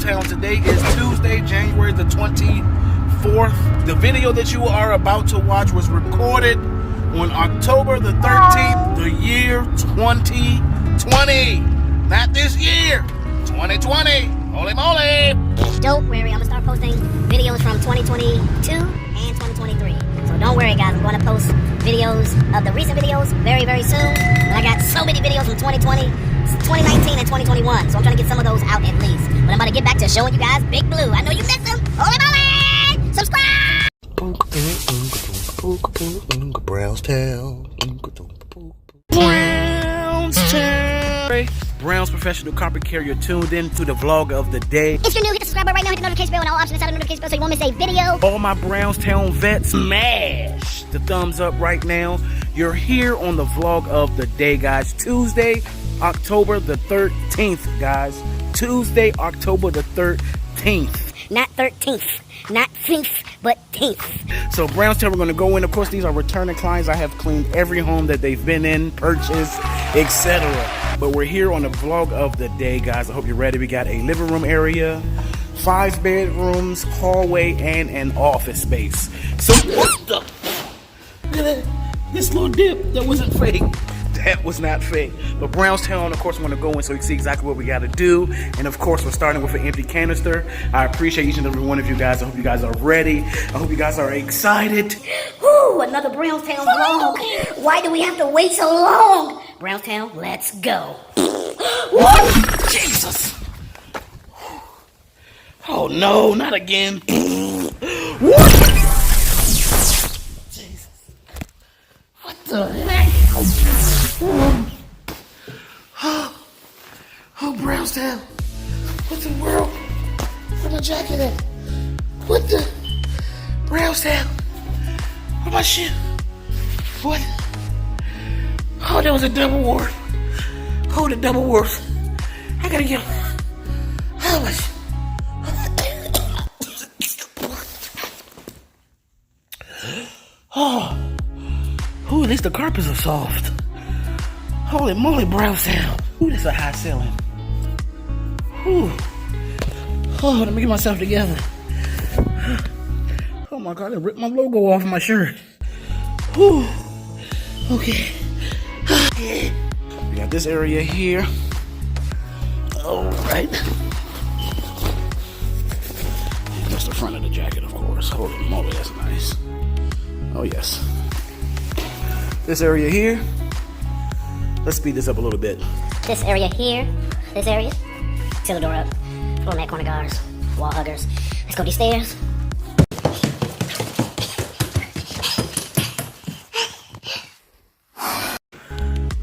Brownstown. Today is Tuesday, January the 24th. The video that you are about to watch was recorded on October the 13th, the year 2020. Not this year, 2020. Holy moly. Don't worry, I'm gonna start posting videos from 2022 and 2023. So don't worry, guys. I'm going to post videos of the recent videos very, very soon. But I got so many videos from 2020, 2019, and 2021. So I'm trying to get some of those out at least. But I'm about to get back to showing you guys Big Blue. I know you missed him. Holy moly! Subscribe! Brownstown. Brownstown. Brown's professional carpet carrier tuned in to the vlog of the day. If you're new, hit the subscribe button right now, hit the notification bell and all options inside the notification bell so you won't miss a video. All my Brownstown vets, smash the thumbs up right now. You're here on the vlog of the day, guys. Tuesday, October the 13th, guys. Tuesday, October the 13th. Not 13th, not 5th, but 10th. So Brownstown, we're going to go in. Of course, these are returning clients. I have cleaned every home that they've been in, purchased, etc. But we're here on the vlog of the day, guys. I hope you're ready. We got a living room area, 5 bedrooms, hallway, and an office space. So what the? Look at that. This little dip, that wasn't fake. That was not fake. But Brownstown, of course, want to go in so you can see exactly what we got to do. And of course, we're starting with an empty canister. I appreciate each and every one of you guys. I hope you guys are ready. I hope you guys are excited. Woo, another Brownstown vlog. Why do we have to wait so long? Brownstown, let's go. What? Jesus. Oh no, not again. What? Jesus. What the heck? Oh, Brownstown. What the world? Where's my jacket at? What the? Brownstown. Where's my shit? What? Oh, that was a double wharf. Oh, the double wharf. I gotta get. How much? Oh. Ooh, at least the carpets are soft. Holy moly, Brownstown. Ooh, that's a high ceiling. Ooh. Oh, let me get myself together. Oh my God, I ripped my logo off my shirt. Ooh. Okay. We got this area here. All right. That's the front of the jacket, of course. Holy moly, that's nice. Oh yes. This area here. Let's speed this up a little bit. This area here, this area. Seal the door up. Floor mat, corner guards, wall huggers. Let's go these stairs.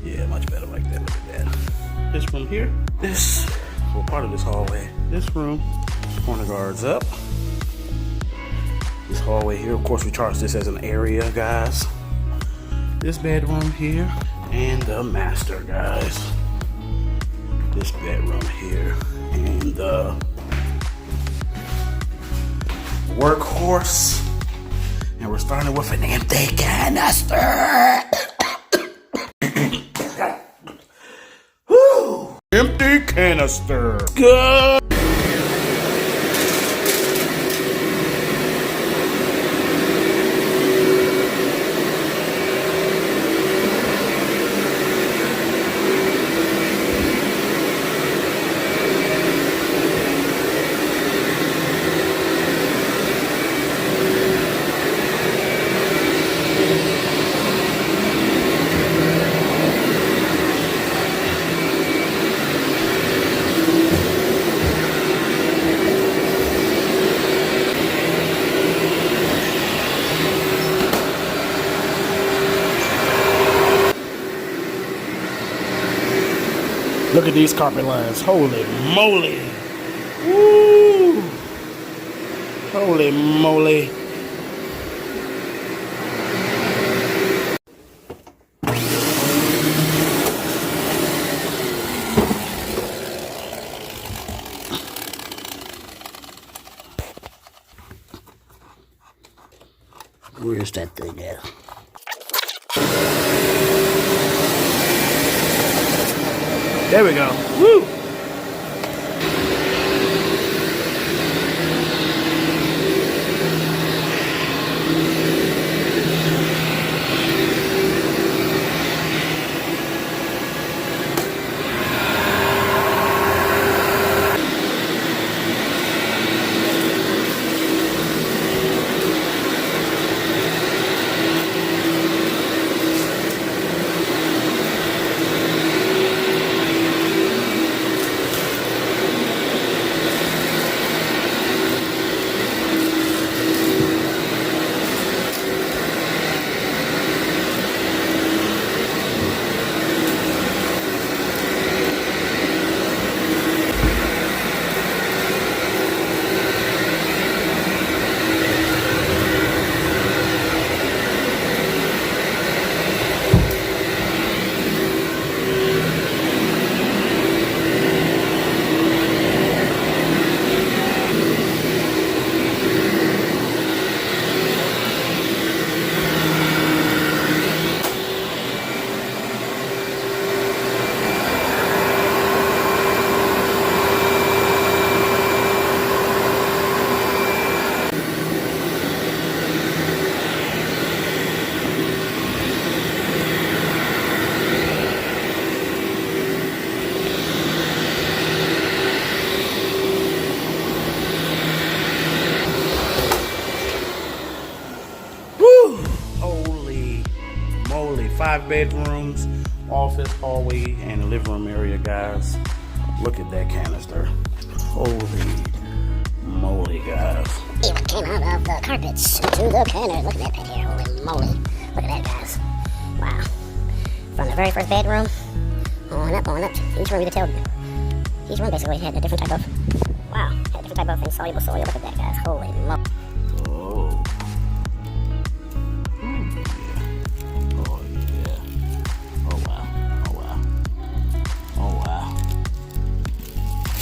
Yeah, much better like that. Look at that. This room here. This, well, part of this hallway. This room, corner guards up. This hallway here, of course, we charge this as an area, guys. This bedroom here, and the master, guys. This bedroom here, and the workhorse. And we're starting with an empty canister. Woo! Empty canister. Good. Look at these carpet lines. Holy moly. Woo. Holy moly. Where's that thing at? There we go. Woo! 5 bedrooms, office, hallway, and living room area, guys. Look at that canister. Holy moly, guys. It came out of the carpets to the canister. Look at that pit here. Holy moly. Look at that, guys. Wow. From the very first bedroom, on up. Each room, you could tell. Each one basically had a different type of, wow, had a different type of insoluble soil. Look at that, guys. Holy moly. Oh. Oh, yeah. Oh, wow. Oh, wow. Oh, wow.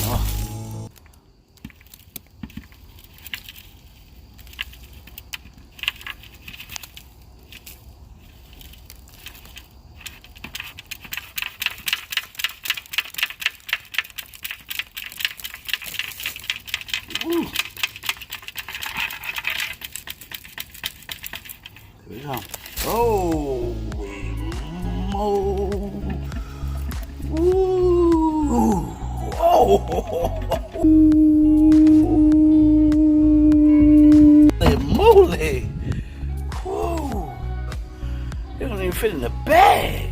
Oh. Ooh. Here we go. Oh, ooh. Oh, moly. Whoa. It don't even fit in the bag.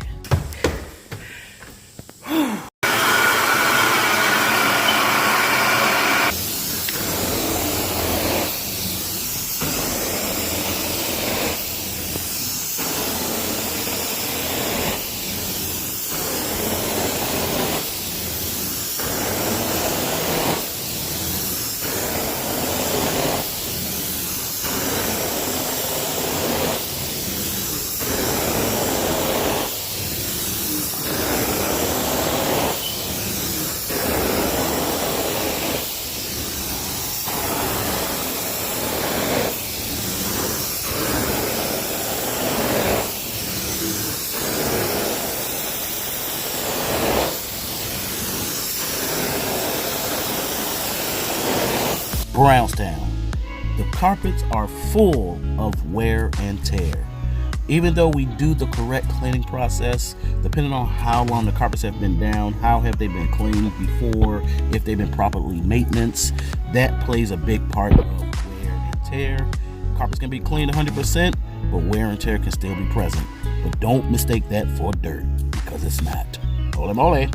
Brownstown. The carpets are full of wear and tear. Even though we do the correct cleaning process, depending on how long the carpets have been down, how have they been cleaned before, if they've been properly maintenance, that plays a big part of wear and tear. Carpets can be cleaned 100%, but wear and tear can still be present. But don't mistake that for dirt, because it's not. Holy moly.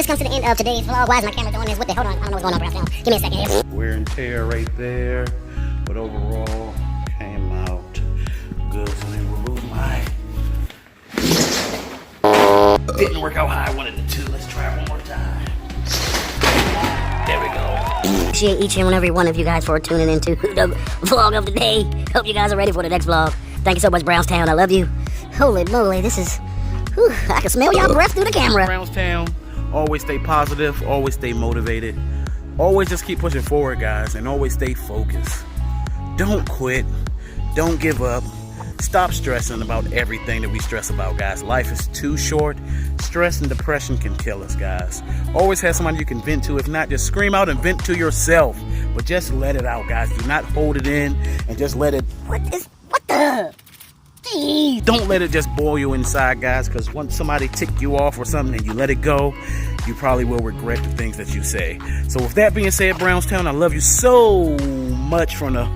Comes to the end of today's vlog. Why is my camera doing this? What the? Hold on, I don't know what's going on, Brownstown. Give me a second here. Wear and tear right there, but overall came out good. So let me remove my. Didn't work out how I wanted it to. Let's try it one more time. There we go. Appreciate each and every one of you guys for tuning into the vlog of the day. Hope you guys are ready for the next vlog. Thank you so much, Brownstown. I love you. Holy moly, this is. Whew, I can smell y'all breath through the camera. Brownstown. Always stay positive, always stay motivated, always just keep pushing forward, guys, and always stay focused. Don't quit, don't give up, stop stressing about everything that we stress about, guys. Life is too short. Stress and depression can kill us, guys. Always have somebody you can vent to. If not, just scream out and vent to yourself, but just let it out, guys. Do not hold it in and just let it. What the? Don't let it just boil you inside, guys, because once somebody tick you off or something and you let it go, you probably will regret the things that you say. So with that being said, Brownstown, I love you so much from the...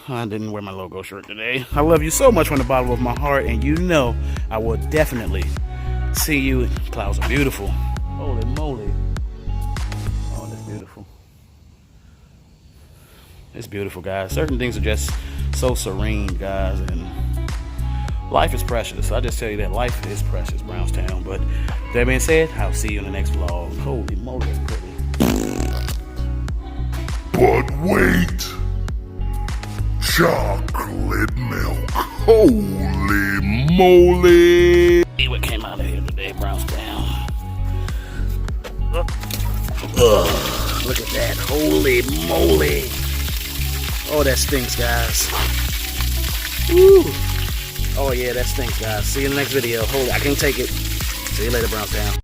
I didn't wear my logo shirt today. I love you so much from the bottom of my heart, and you know I will definitely see you. Clouds are beautiful. Holy moly. Oh, that's beautiful. It's beautiful, guys. Certain things are just so serene, guys, and life is precious. I just tell you that life is precious, Brownstown. But that being said, I'll see you in the next vlog. Holy moly, that's pretty. But wait, chocolate milk. Holy moly! See what came out of here today, Brownstown. Look at that! Holy moly! Oh, that stinks, guys. Woo. Oh yeah, that stinks, guys. See you in the next video. Holy, I can't take it. See you later, Brownstown.